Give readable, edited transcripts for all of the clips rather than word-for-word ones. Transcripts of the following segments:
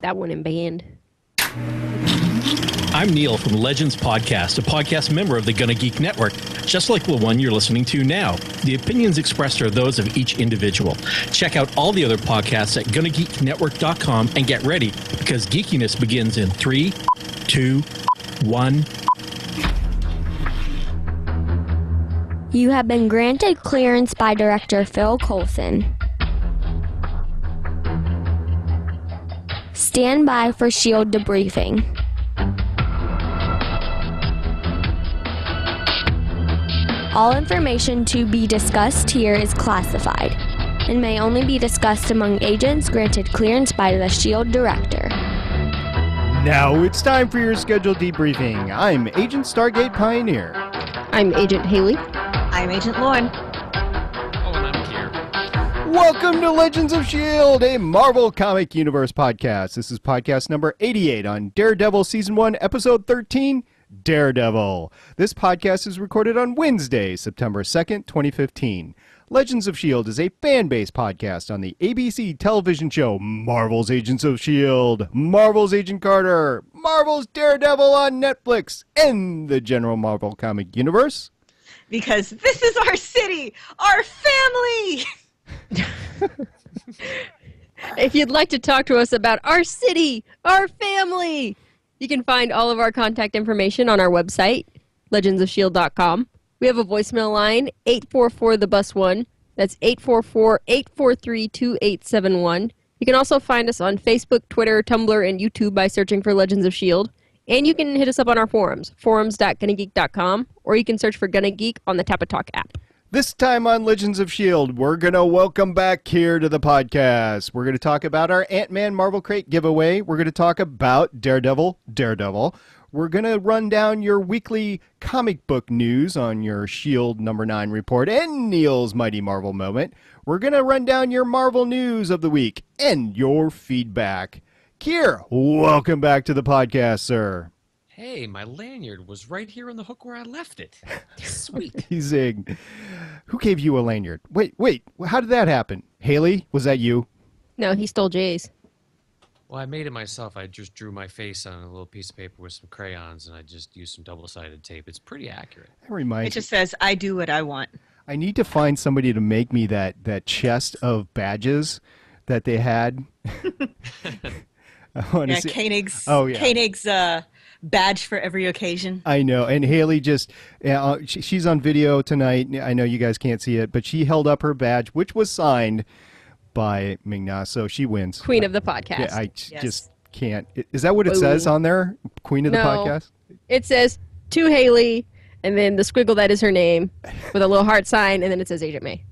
that one in band. I'm Neil from Legends Podcast, a podcast member of the Gonna Geek Network, just like the one you're listening to now. The opinions expressed are those of each individual. Check out all the other podcasts at GonnaGeekNetwork.com and get ready, because geekiness begins in 3, 2, 1. You have been granted clearance by Director Phil Coulson. Stand by for S.H.I.E.L.D. debriefing. All information to be discussed here is classified and may only be discussed among agents granted clearance by the S.H.I.E.L.D. Director. Now it's time for your scheduled debriefing. I'm Agent Stargate Pioneer. I'm Agent Haley. I'm Agent Lauren. Oh, and I'm Kier. Welcome to Legends of S.H.I.E.L.D., a Marvel Comic Universe podcast. This is podcast number 88 on Daredevil Season 1, Episode 13, Daredevil. This podcast is recorded on Wednesday, September 2nd, 2015. Legends of S.H.I.E.L.D. is a fan-based podcast on the ABC television show Marvel's Agents of S.H.I.E.L.D., Marvel's Agent Carter, Marvel's Daredevil on Netflix, and the general Marvel Comic Universe. Because this is our city, our family! If you'd like to talk to us about our city, our family, you can find all of our contact information on our website, legendsofshield.com. We have a voicemail line, 844-THE-BUS-1. That's 844-843-2871. You can also find us on Facebook, Twitter, Tumblr, and YouTube by searching for Legends of S.H.I.E.L.D. And you can hit us up on our forums, forums.gonnageek.com, or you can search for Gonna Geek on the Tapa Talk app. This time on Legends of S.H.I.E.L.D., we're going to welcome back here to the podcast. We're going to talk about our Ant-Man Marvel Crate giveaway. We're going to talk about Daredevil. We're going to run down your weekly comic book news on your S.H.I.E.L.D. number 9 report and Neil's Mighty Marvel Moment. We're going to run down your Marvel news of the week and your feedback. Kier, welcome back to the podcast, sir. Hey, my lanyard was right here on the hook where I left it. Sweet. Amazing. Who gave you a lanyard? Wait, how did that happen? Haley, was that you? No, he stole Jay's. Well, I made it myself. I just drew my face on a little piece of paper with some crayons, and I just used some double-sided tape. It's pretty accurate. That reminds me. It just says, I do what I want. I need to find somebody to make me that chest of badges that they had. Yeah, Koenig's, Koenig's badge for every occasion. I know. And Haley just, she's on video tonight. I know you guys can't see it, but she held up her badge, which was signed by Ming-Na, so she wins. Queen of the podcast. Yeah, I just can't. Is that what it says on there? Queen of the podcast? It says, to Haley, and then the squiggle that is her name, with a little heart sign, and then it says Agent May.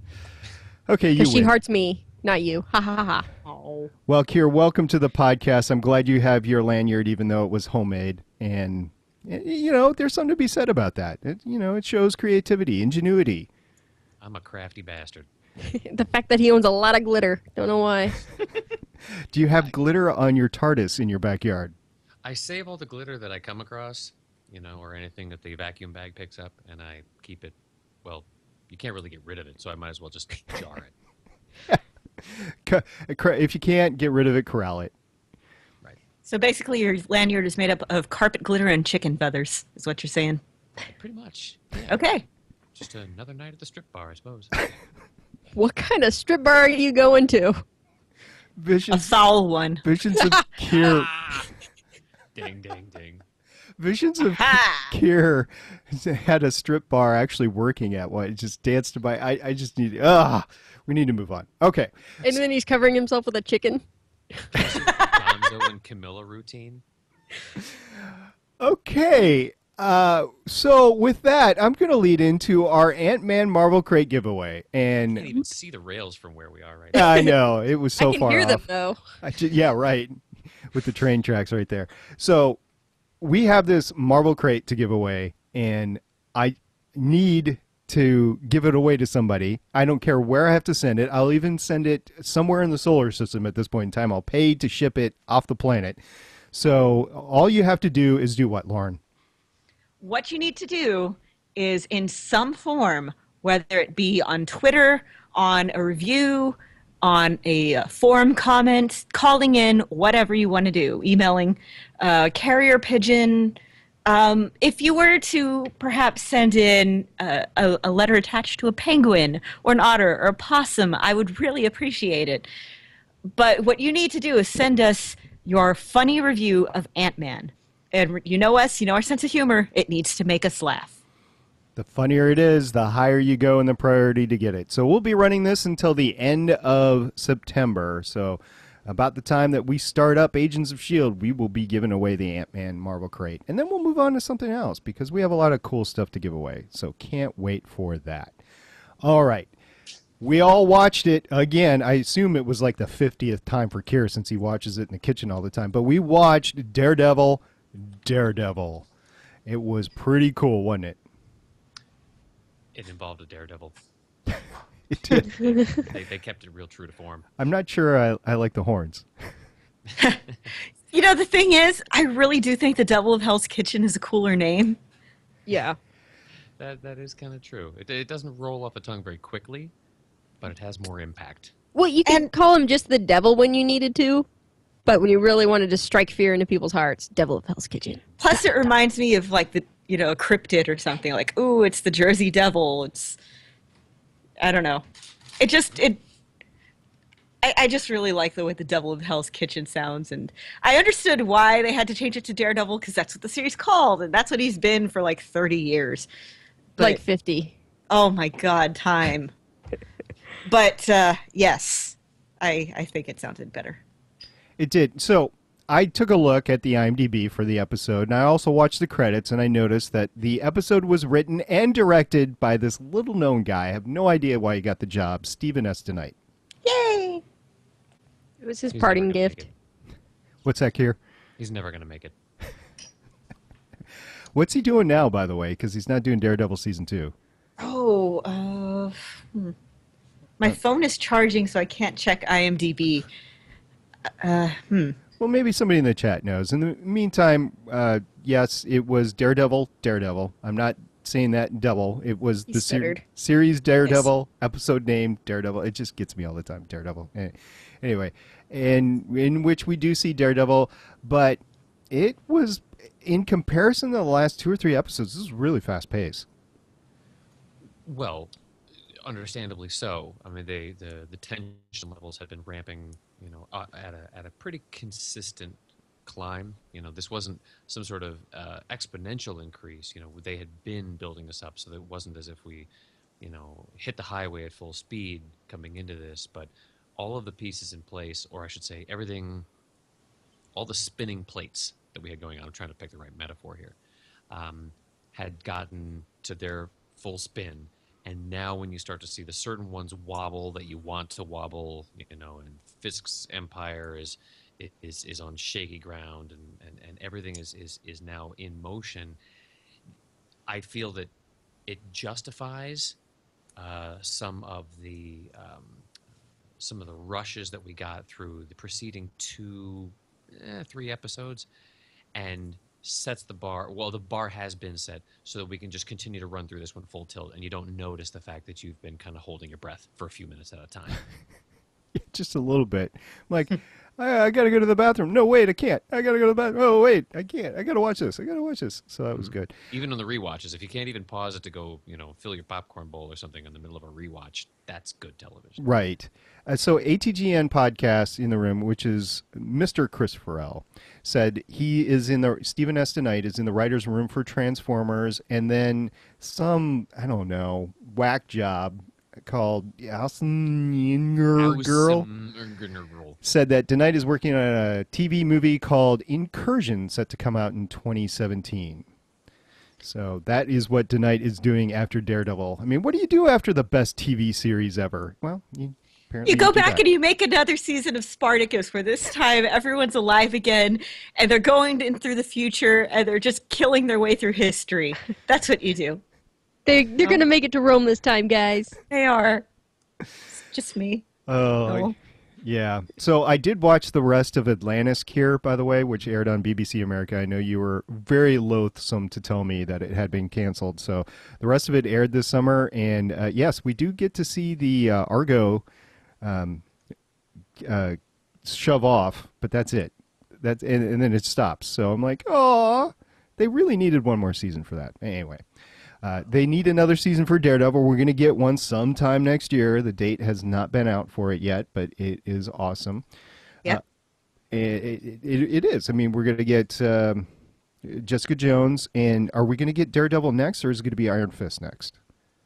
Okay, you win. Because she hearts me, not you. Ha ha ha ha. Oh. Well, Kier, welcome to the podcast. I'm glad you have your lanyard, even though it was homemade. And, you know, there's something to be said about that. It shows creativity, ingenuity. I'm a crafty bastard. The fact that he owns a lot of glitter. Don't know why. Do you have glitter on your TARDIS in your backyard? I save all the glitter that I come across, or anything that the vacuum bag picks up, and I keep it, well, you can't really get rid of it, so I might as well just jar it. If you can't get rid of it, corral it. Right. So basically your lanyard is made up of carpet glitter and chicken feathers, is what you're saying? Pretty much. Yeah. Okay. Just another night at the strip bar, I suppose. What kind of strip bar are you going to? A foul one. Visions of Kier. Ding, ding, ding. Visions of Kier had a strip bar actually working at one. It just danced by. I just need. We need to move on. Okay. And then he's covering himself with a chicken. Gonzo and Camilla routine. Okay. So with that, I'm going to lead into our Ant-Man Marvel Crate giveaway. And I can't even see the rails from where we are right now. I know. It was so far off. I can hear them, though. Yeah, right. With the train tracks right there. So we have this Marvel Crate to give away, and I need to give it away to somebody. I don't care where I have to send it. I'll even send it somewhere in the solar system at this point in time. I'll pay to ship it off the planet. So all you have to do is do what, Lauren? What you need to do is in some form, whether it be on Twitter, on a review, on a forum comment, calling in, whatever you want to do, emailing, carrier pigeon. If you were to perhaps send in a letter attached to a penguin or an otter or a possum, I would really appreciate it. But what you need to do is send us your funny review of Ant-Man. And you know us, you know our sense of humor. It needs to make us laugh. The funnier it is, the higher you go in the priority to get it. So we'll be running this until the end of September. So about the time that we start up Agents of S.H.I.E.L.D., we will be giving away the Ant-Man Marvel Crate. And then we'll move on to something else because we have a lot of cool stuff to give away. So can't wait for that. All right. We all watched it again. I assume it was like the 50th time for Kier since he watches it in the kitchen all the time. But we watched Daredevil. It was pretty cool, wasn't it? It involved a daredevil. It did. They kept it real true to form. I'm not sure I like the horns. You know, the thing is, I really do think the Devil of Hell's Kitchen is a cooler name. Yeah. That is kind of true. It doesn't roll off the tongue very quickly, but it has more impact. Well, you can call him just the devil when you needed to, but when you really wanted to strike fear into people's hearts, Devil of Hell's Kitchen. Plus, it reminds me of like a cryptid or something. Like, ooh, it's the Jersey Devil. I don't know. I just really like the way the Devil of Hell's Kitchen sounds, and I understood why they had to change it to Daredevil because that's what the series called, and that's what he's been for like 30 years. But, Like 50. Oh my God, time. But yes, I think it sounded better. It did. So I took a look at the IMDb for the episode, and I also watched the credits, and I noticed that the episode was written and directed by this little-known guy. I have no idea why he got the job, Stephen S. Tonight. Yay! It was his He's parting never gonna gift. make it. What's that, Kier? He's never going to make it. What's he doing now, by the way? Because he's not doing Daredevil Season 2. Oh, my phone is charging, so I can't check IMDb. Well, maybe somebody in the chat knows. In the meantime, yes, it was Daredevil. I'm not saying that double. It was He the stuttered. series Daredevil, episode name Daredevil. It just gets me all the time, Daredevil. Anyway, and in which we do see Daredevil, but it was, in comparison to the last 2 or 3 episodes, this is really fast paced. Well, understandably so. I mean, the tension levels had been ramping, at a pretty consistent climb. This wasn't some sort of exponential increase. They had been building us up, so that it wasn't as if we, hit the highway at full speed coming into this. But all of the pieces in place, or I should say, everything, all the spinning plates that we had going on. I'm trying to pick the right metaphor here. Had gotten to their full spin. And now when you start to see the certain ones wobble that you want to wobble, and Fisk's empire is on shaky ground and everything is now in motion, I feel that it justifies some of the rushes that we got through the preceding 3 episodes, and sets the bar. Well, the bar has been set so that we can just continue to run through this one full tilt, and you don't notice the fact that you've been kind of holding your breath for a few minutes at a time. Just a little bit. Like, I got to go to the bathroom. No, wait, I can't. I got to go to the bathroom. Oh, wait, I can't. I got to watch this. So that was good. Even on the rewatches, if you can't even pause it to go, fill your popcorn bowl or something in the middle of a rewatch, that's good television. Right. So ATGN podcast in the room, which is Mr. Christopher L., said he is Stephen S. Tonight is in the writer's room for Transformers, and then some, I don't know, whack job called Girl said that Tonight is working on a TV movie called Incursion, set to come out in 2017. So that is what Tonight is doing after Daredevil. I mean, what do you do after the best TV series ever? Well, you go back and you make another season of Spartacus, where this time everyone's alive again, and they're going in through the future, and they're just killing their way through history. That's what you do. They're going to make it to Rome this time, guys. They are. It's just me. Oh, yeah. So I did watch the rest of Atlantis here, by the way, which aired on BBC America. I know you were very loathsome to tell me that it had been canceled. So the rest of it aired this summer, and yes, we do get to see the Argo shove off, but that's it. And then it stops. So I'm like, oh, they really needed one more season for that. Anyway, they need another season for Daredevil. We're going to get one sometime next year. The date has not been out for it yet, but it is awesome. Yeah. It is. I mean, we're going to get Jessica Jones, and are we going to get Daredevil next, or is it going to be Iron Fist next?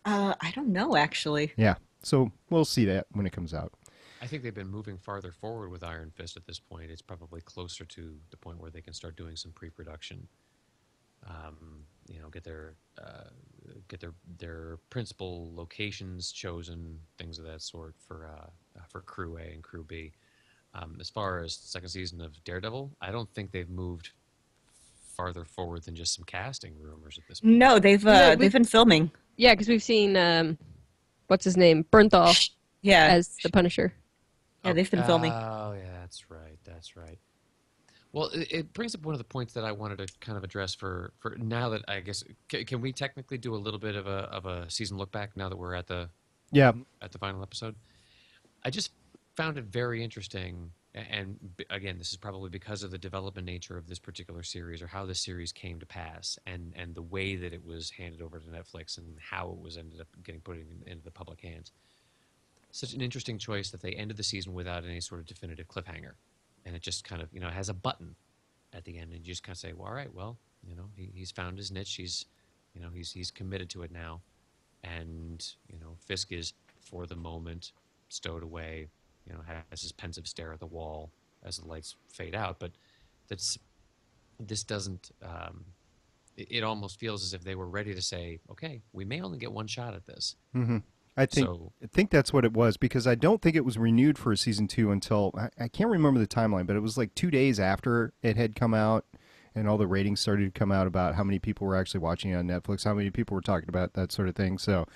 I don't know, actually. Yeah, so we'll see that when it comes out. I think they've been moving farther forward with Iron Fist at this point. It's probably closer to the point where they can start doing some pre-production. Get their principal locations chosen, things of that sort for Crew A and Crew B. As far as the second season of Daredevil, I don't think they've moved farther forward than just some casting rumors at this point. No, they've been filming. Yeah, because we've seen what's his name, Bernthal, as the Punisher. Yeah, they've been filming. Oh, yeah, that's right. Well, it brings up one of the points that I wanted to kind of address for now that I guess can we technically do a little bit of a season look back now that we're at the final episode? I just found it very interesting, and again, this is probably because of the development nature of this particular series or how the series came to pass, and the way that it was handed over to Netflix and how it was ended up getting put into the public hands. Such an interesting choice that they ended the season without any sort of definitive cliffhanger. And it just kind of, has a button at the end, and you just kind of say, well, all right, well, he's found his niche. He's committed to it now. And, Fisk is, for the moment, stowed away, has his pensive stare at the wall as the lights fade out. But this doesn't, it almost feels as if they were ready to say, okay, we may only get one shot at this. Mm-hmm. I think that's what it was, because I don't think it was renewed for season 2 until I can't remember the timeline, but it was like 2 days after it had come out and all the ratings started to come out about how many people were actually watching it on Netflix, how many people were talking about that sort of thing. So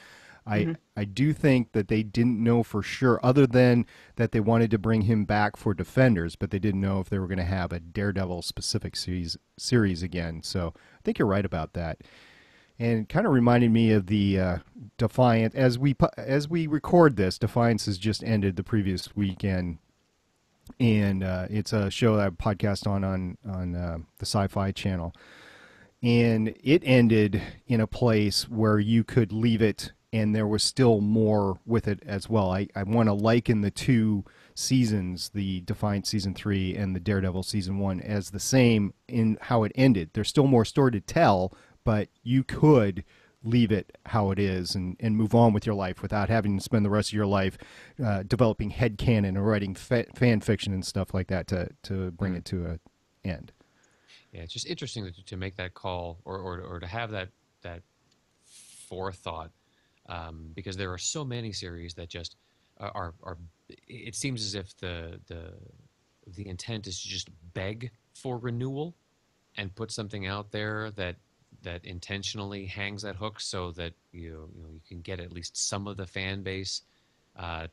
I do think that they didn't know for sure, other than that they wanted to bring him back for Defenders, but they didn't know if they were going to have a Daredevil specific series again. So I think you're right about that. And kind of reminded me of the Defiant. As we record this, Defiance has just ended the previous weekend, and it's a show that I podcast on the Sci-Fi Channel, and it ended in a place where you could leave it, and there was still more with it as well. I want to liken the two seasons, the Defiant season 3 and the Daredevil season 1, as the same in how it ended. There's still more story to tell, but you could leave it how it is and move on with your life without having to spend the rest of your life developing headcanon and writing fan fiction and stuff like that to bring it to an end. Yeah, it's just interesting to make that call or to have that forethought, because there are so many series that just are it seems as if the intent is to just beg for renewal and put something out there that intentionally hangs that hook so that you can get at least some of the fan base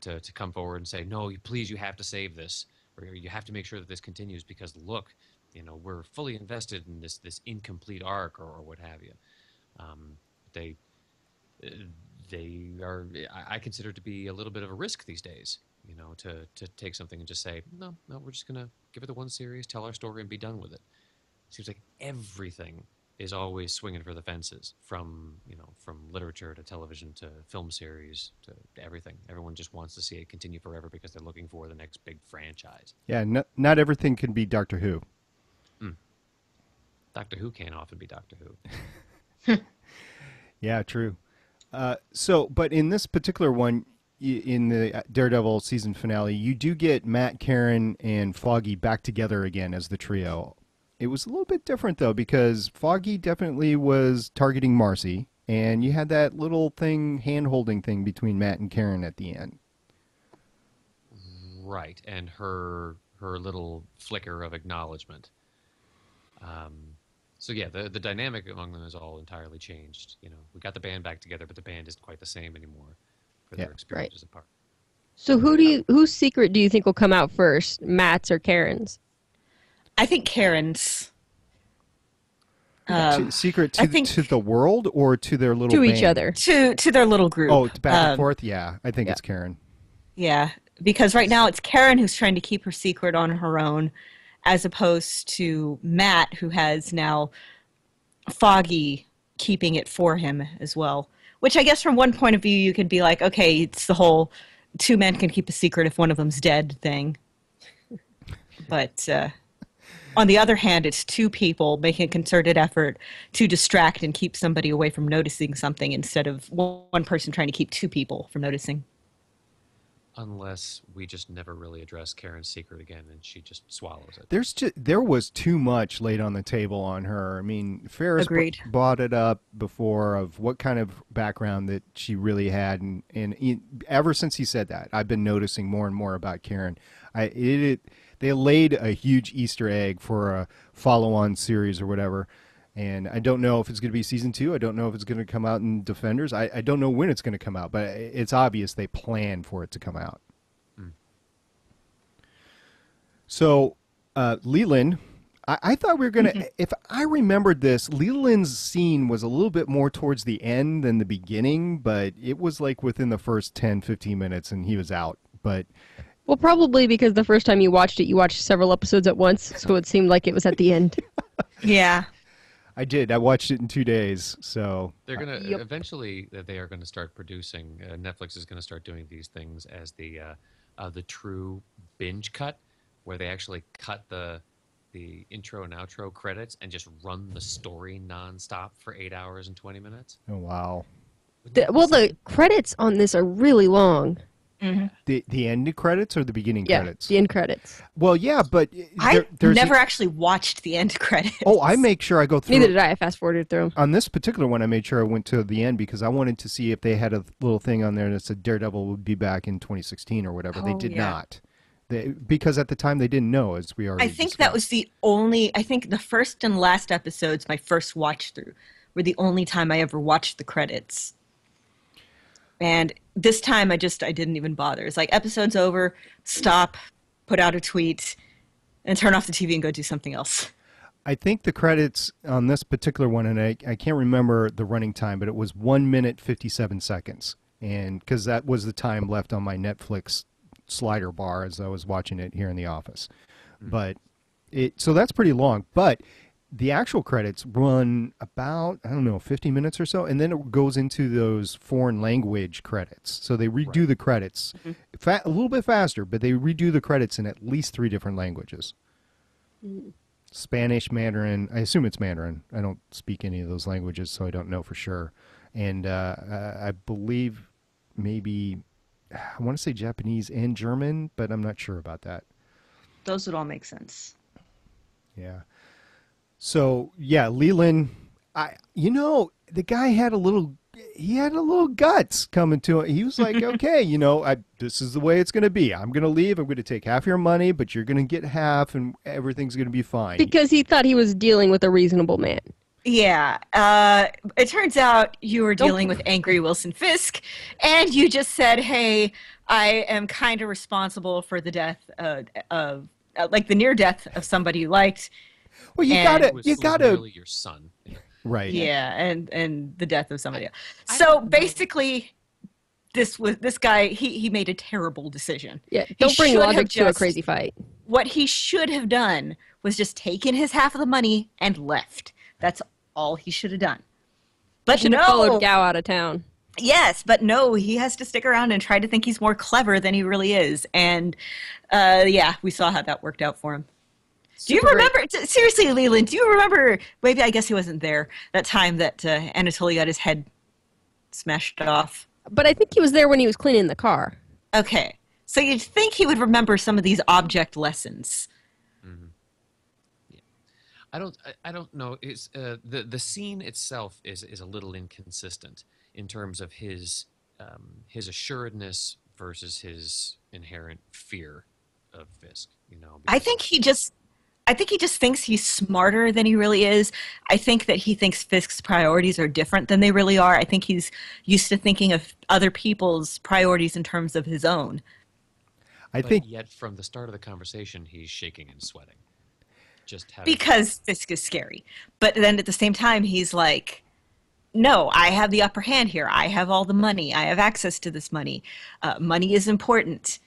to come forward and say, no, please, you have to save this, or you have to make sure that this continues because look, we're fully invested in this incomplete arc or what have you. They are, I consider it to be a little bit of a risk these days, to take something and just say, no, we're just gonna give it the one series, tell our story, and be done with it. It seems like everything is always swinging for the fences, from literature to television to film series to everything. Everyone just wants to see it continue forever because they're looking for the next big franchise. Yeah, not everything can be Doctor Who. Doctor Who can't often be Doctor Who. Yeah, true. But in this particular one, in the Daredevil season finale, you do get Matt, Karen, and Foggy back together again as the trio. It was a little bit different, though, because Foggy definitely was targeting Marcy, and you had that little thing, hand-holding thing between Matt and Karen at the end. Right, and her little flicker of acknowledgement. So yeah, the dynamic among them has all entirely changed. We got the band back together, but the band isn't quite the same anymore for their experiences apart. So whose secret do you think will come out first, Matt's or Karen's? I think Karen's. Secret to the world or to their little to band? each other? To their little group. Oh, back and forth? Yeah, I think it's Karen. Yeah. Because right now it's Karen who's trying to keep her secret on her own, as opposed to Matt, who has now Foggy keeping it for him as well. Which I guess from one point of view you could be like, okay, it's the whole two men can keep a secret if one of them's dead thing. But on the other hand, it's two people making a concerted effort to distract and keep somebody away from noticing something instead of one person trying to keep two people from noticing. Unless we just never really address Karen's secret again, and she just swallows it. There was too much laid on the table on her. I mean, Ferris Agreed. brought it up before of what kind of background that she really had, and ever since he said that, I've been noticing more and more about Karen. They laid a huge Easter egg for a follow-on series or whatever. And I don't know if it's going to be season 2. I don't know if it's going to come out in Defenders. I don't know when it's going to come out, but it's obvious they plan for it to come out. Mm. So, Leland, I thought we were going to, if I remembered this, Leland's scene was a little bit more towards the end than the beginning, but it was like within the first 10, 15 minutes and he was out. But well, probably because the first time you watched it, you watched several episodes at once, so it seemed like it was at the end. Yeah. I did. I watched it in 2 days. So they're gonna eventually. They are going to start producing. Netflix is going to start doing these things as the true binge cut, where they actually cut the intro and outro credits and just run the story nonstop for 8 hours and 20 minutes. Oh wow! The credits on this are really long. Mm-hmm. The end credits or the beginning credits? The end credits. Well, yeah, but there's never actually watched the end credits. Oh, I make sure I go through. Neither did I. I fast forwarded through them. On this particular one, I made sure I went to the end because I wanted to see if they had a little thing on there that said Daredevil would be back in 2016 or whatever. They did not. Because at the time they didn't know, as we already I think discussed. that was the only. I think the first and last episodes, my first watch through, were the only time I ever watched the credits. And this time I didn't even bother. It's like, episode's over, stop, put out a tweet, and turn off the TV and go do something else. I think the credits on this particular one, and I can't remember the running time, but it was 1 minute, 57 seconds. And because that was the time left on my Netflix slider bar as I was watching it here in the office. Mm-hmm. But so that's pretty long. But the actual credits run about, 50 minutes or so, and then it goes into those foreign language credits. So they redo the credits a little bit faster, but they redo the credits in at least 3 different languages. Spanish, Mandarin. I assume it's Mandarin. I don't speak any of those languages, so I don't know for sure. And I believe maybe, I want to say Japanese and German, but I'm not sure about that. Those would all make sense. Yeah. So yeah, Leland, the guy had a little guts coming to it. He was like, okay, this is the way it's going to be. I'm going to leave. I'm going to take half your money, but you're going to get half, and everything's going to be fine. Because he thought he was dealing with a reasonable man. Yeah. It turns out you were dealing with angry Wilson Fisk, and you just said, hey, I am kind of responsible for the death of the near death of somebody you liked. Well, you gotta really your son. Right. Yeah, and the death of somebody else. So basically, this guy, he made a terrible decision. Yeah, don't bring logic to a crazy fight. What he should have done was just taken his half of the money and left. That's all he should have done. But should have followed Gao out of town. Yes, but no, he has to stick around and try to think he's more clever than he really is. And we saw how that worked out for him. Do you remember, seriously, Leland, do you remember, maybe I guess he wasn't there, that time that Anatoly got his head smashed off? But I think he was there when he was cleaning the car. Okay. So you'd think he would remember some of these object lessons. Mm-hmm. Yeah. I don't know. It's, the scene itself is a little inconsistent in terms of his assuredness versus his inherent fear of Fisk. I think he just thinks he's smarter than he really is. I think that he thinks Fisk's priorities are different than they really are. I think he's used to thinking of other people's priorities in terms of his own. Yet from the start of the conversation, he's shaking and sweating. Because Fisk is scary. But then at the same time, he's like, no, I have the upper hand here. I have all the money. I have access to this money. Money is important.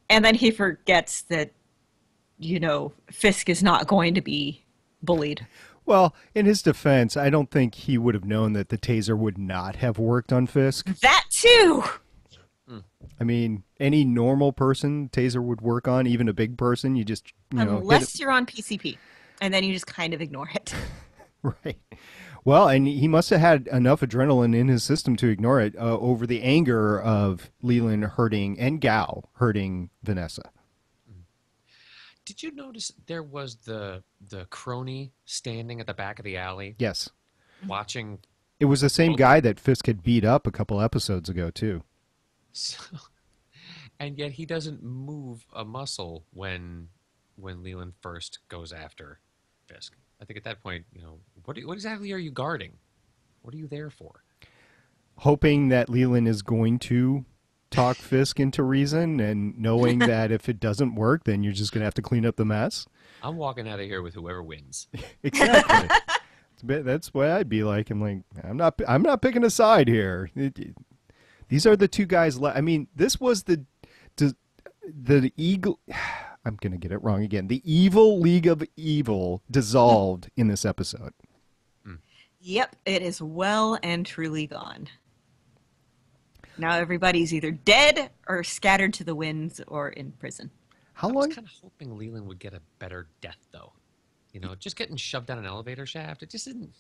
And then he forgets that, Fisk is not going to be bullied. Well, in his defense, I don't think he would have known that the taser would not have worked on Fisk. That too! I mean, any normal person, taser would work on, even a big person. You just, Unless you're on PCP. And then you just kind of ignore it. Right. Well, and he must have had enough adrenaline in his system to ignore it over the anger of Leland hurting and Gao hurting Vanessa. Did you notice there was the crony standing at the back of the alley? Yes. Watching. It was the same guy that Fisk had beat up a couple episodes ago, too. So, and yet he doesn't move a muscle when Leland first goes after Fisk. I think at that point, what exactly are you guarding? What are you there for? Hoping that Leland is going to talk Fisk into reason, and knowing that if it doesn't work, then you're just going to have to clean up the mess. I'm walking out of here with whoever wins. Exactly. That's what I'd be like. I'm like, I'm not picking a side here. These are the two guys left. I mean, this was the Eagle. I'm going to get it wrong again. The Evil League of Evil dissolved in this episode. Yep, it is well and truly gone. Now everybody's either dead or scattered to the winds or in prison. I was kind of hoping Leland would get a better death, though. Just getting shoved down an elevator shaft, it just didn't.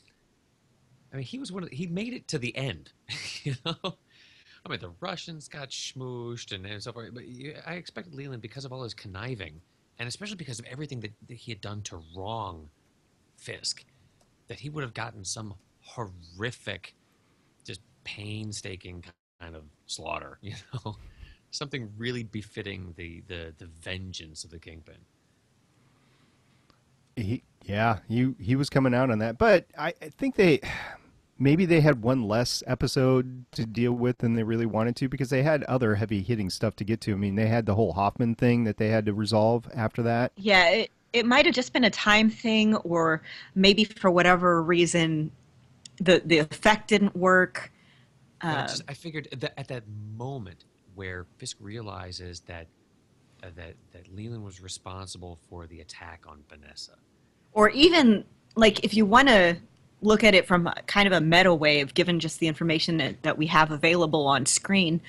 I mean, he made it to the end, I mean, the Russians got schmooshed and so forth, but I expected Leland, because of all his conniving, and especially because of everything that he had done to wrong Fisk, that he would have gotten some horrific, just painstaking kind of slaughter, something really befitting the vengeance of the Kingpin. He was coming out on that, but I think maybe they had one less episode to deal with than they really wanted to, because they had other heavy hitting stuff to get to. I mean, they had the whole Hoffman thing that they had to resolve after that. Yeah, it might have just been a time thing, or maybe for whatever reason the effect didn't work. I figured that at that moment where Fisk realizes that Leland was responsible for the attack on Vanessa, or even like if you want to look at it from kind of a meta wave, given just the information that we have available on screen,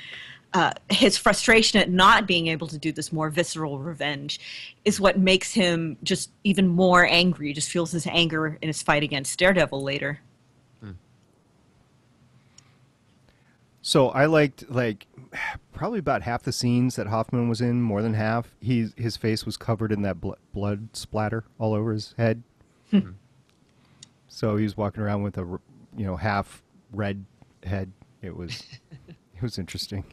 his frustration at not being able to do this more visceral revenge is what makes him just even more angry. He just feels his anger in his fight against Daredevil later. So I liked probably about half the scenes that Hoffman was in, more than half. His face was covered in that blood splatter all over his head. So he was walking around with a half red head. It was interesting,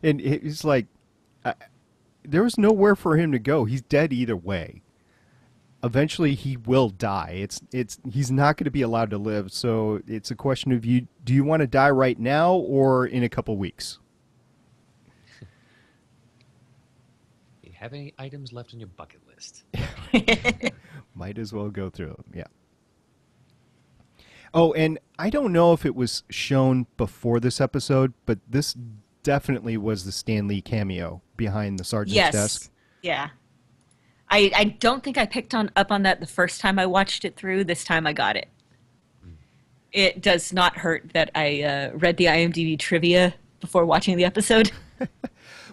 and it's like there was nowhere for him to go. He's dead either way. Eventually, he will die. He's not going to be allowed to live. So it's a question of do you want to die right now or in a couple weeks? Do you have any items left on your bucket list? Might as well go through them. Yeah. Oh, and I don't know if it was shown before this episode, but this definitely was the Stan Lee cameo behind the sergeant's desk. Yeah. I don't think I picked up on that the first time I watched it through. This time I got it. It does not hurt that I read the IMDb trivia before watching the episode.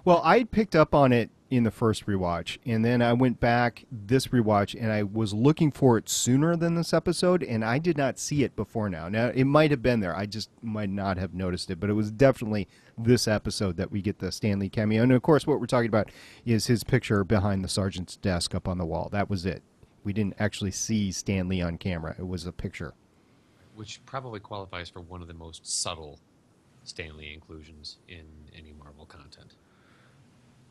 Well, I picked up on it in the first rewatch, and then I went back this rewatch, and I was looking for it sooner than this episode, and I did not see it before now. Now, it might have been there. I just might not have noticed it, but it was definitely this episode that we get the Stan Lee cameo. And, of course, what we're talking about is his picture behind the sergeant's desk up on the wall. That was it. We didn't actually see Stan Lee on camera. It was a picture. Which probably qualifies for one of the most subtle Stan Lee inclusions in any Marvel content.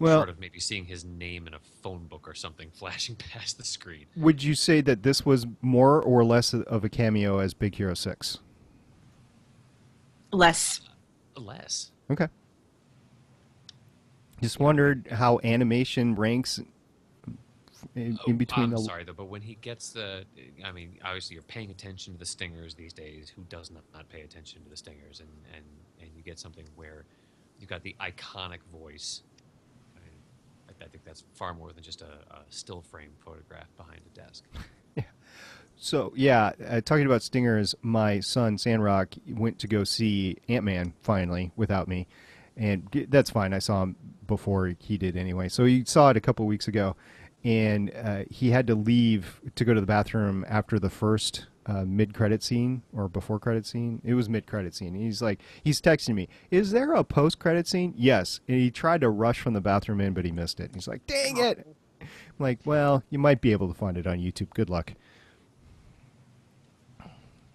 Well, short of maybe seeing his name in a phone book or something flashing past the screen. Would you say that this was more or less of a cameo as Big Hero 6? Less. Less. Okay. Just wondered how animation ranks in between. I'm sorry, though, but when he gets I mean, obviously you're paying attention to the stingers these days. Who does not pay attention to the stingers? And you get something where you've got the iconic voice. I think that's far more than just a still frame photograph behind a desk. So, yeah, talking about stingers, my son, Sandrock, went to go see Ant-Man, finally, without me. And that's fine. I saw him before he did anyway. So he saw it a couple weeks ago. And he had to leave to go to the bathroom after the first mid-credit scene or before-credit scene. It was mid-credit scene. He's texting me, is there a post-credit scene? Yes. And he tried to rush from the bathroom in, but he missed it. He's like, dang it. I'm like, well, you might be able to find it on YouTube. Good luck.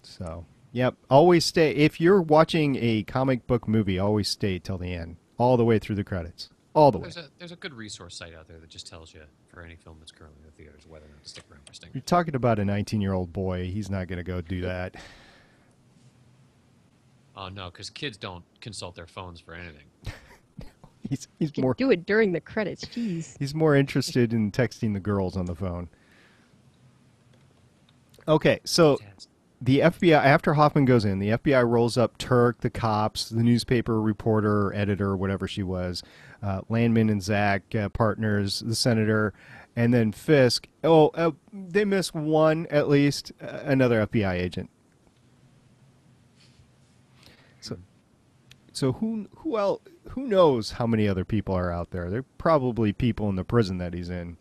So, yep. Always stay. If you're watching a comic book movie, always stay till the end, all the way through the credits, all the way. There's a good resource site out there that just tells you for any film that's currently in the theaters whether or not to stick around for Stinger. You're talking about a 19-year-old boy. He's not going to go do that. Oh no, because kids don't consult their phones for anything. He's You more can do it during the credits. Jeez. he's more interested in texting the girls on the phone. Okay, so the FBI, after Hoffman goes in, the FBI rolls up Turk, the cops, the newspaper reporter, editor, whatever she was, Landman and Zach, partners, the senator, and then Fisk. They miss one, at least, another FBI agent. So who knows how many other people are out there? There are probably people in the prison that he's in.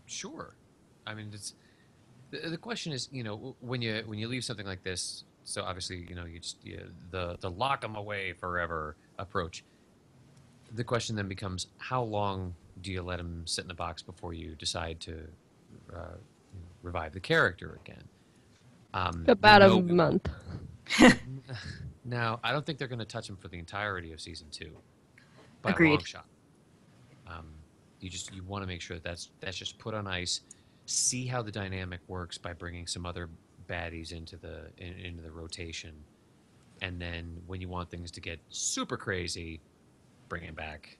Sure. I mean, it's the question is, when you leave something like this, so obviously, the lock them away forever approach. The question then becomes, how long do you let them sit in a box before you decide to revive the character again? About a month. Now, I don't think they're going to touch him for the entirety of season 2. By Agreed. a long shot. You want to make sure that's just put on ice. See how the dynamic works by bringing some other baddies into the rotation, and then when you want things to get super crazy, bring him back.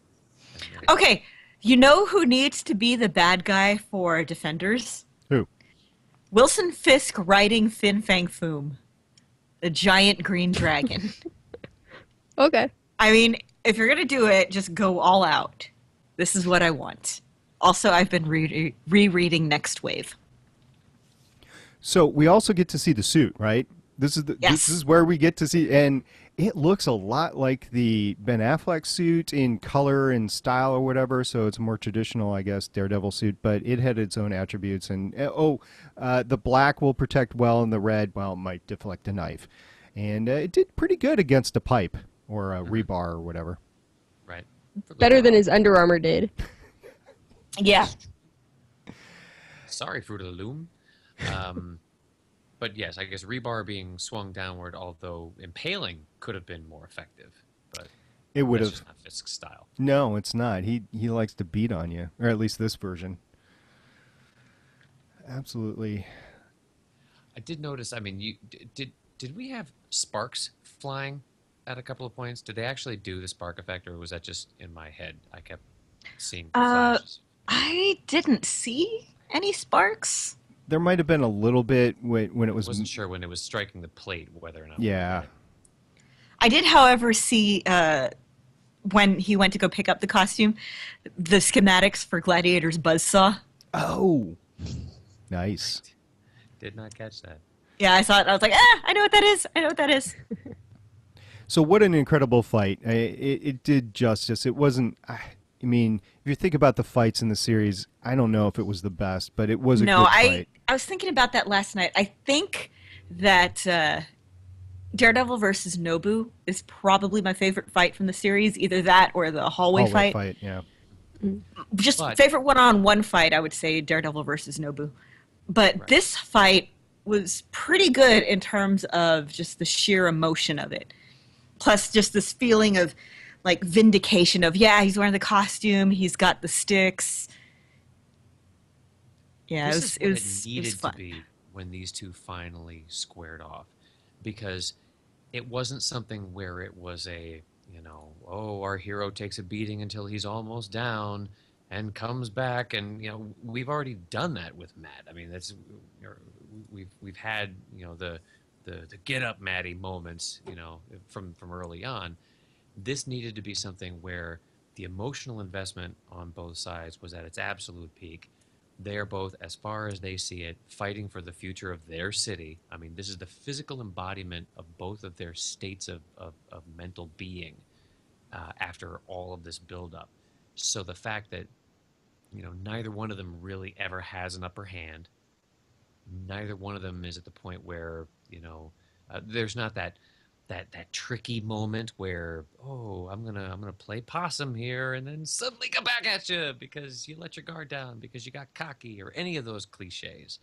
Okay, you know who needs to be the bad guy for Defenders? Who? Wilson Fisk riding Fin Fang Foom, the giant green dragon. Okay. I mean, if you're gonna do it, just go all out. This is what I want. Also, I've been rereading Next Wave. So we also get to see the suit, right? This is where we get to see, and it looks a lot like the Ben Affleck suit in color and style or whatever. So it's a more traditional, I guess, Daredevil suit, but it had its own attributes. And the black will protect well, and the red, well, might deflect a knife. And it did pretty good against a pipe or a rebar or whatever. Right. Better than his Under Armour did. Yeah. Sorry, Fruit of the Loom. But yes, I guess rebar being swung downward, although impaling could have been more effective. But It would that's have. just not Fisk's style. No, it's not. He likes to beat on you, or at least this version. Absolutely. I did notice. I mean, did we have sparks flying at a couple of points? Did they actually do the spark effect, or was that just in my head? I kept seeing flashes. I didn't see any sparks. There might have been a little bit when it was. I wasn't sure when it was striking the plate whether or not. Yeah. I did, however, see when he went to go pick up the costume, the schematics for Gladiator's buzzsaw. Oh, nice. Did not catch that. Yeah, I saw it. I was like, I know what that is. I know what that is. So what an incredible fight! It did justice. It wasn't. I mean, if you think about the fights in the series, I don't know if it was the best, but it was a good fight. I was thinking about that last night. I think that Daredevil versus Nobu is probably my favorite fight from the series. Either that or the hallway fight. Yeah. Favorite one-on-one fight, I would say Daredevil versus Nobu. But this fight was pretty good in terms of just the sheer emotion of it. Plus just this feeling of like vindication of, he's wearing the costume, he's got the sticks. Yeah, This it was is what it needed fun. to be when these two finally squared off, because it wasn't something where it was our hero takes a beating until he's almost down and comes back, and we've already done that with Matt. I mean, we've had the get up Matty moments from early on. This needed to be something where the emotional investment on both sides was at its absolute peak. They are both, as far as they see it, fighting for the future of their city. I mean, this is the physical embodiment of both of their states of mental being after all of this buildup. So the fact that, neither one of them really ever has an upper hand, neither one of them is at the point where, there's not that tricky moment where, oh, I'm gonna play possum here and then suddenly come back at you because you let your guard down because you got cocky, or any of those cliches.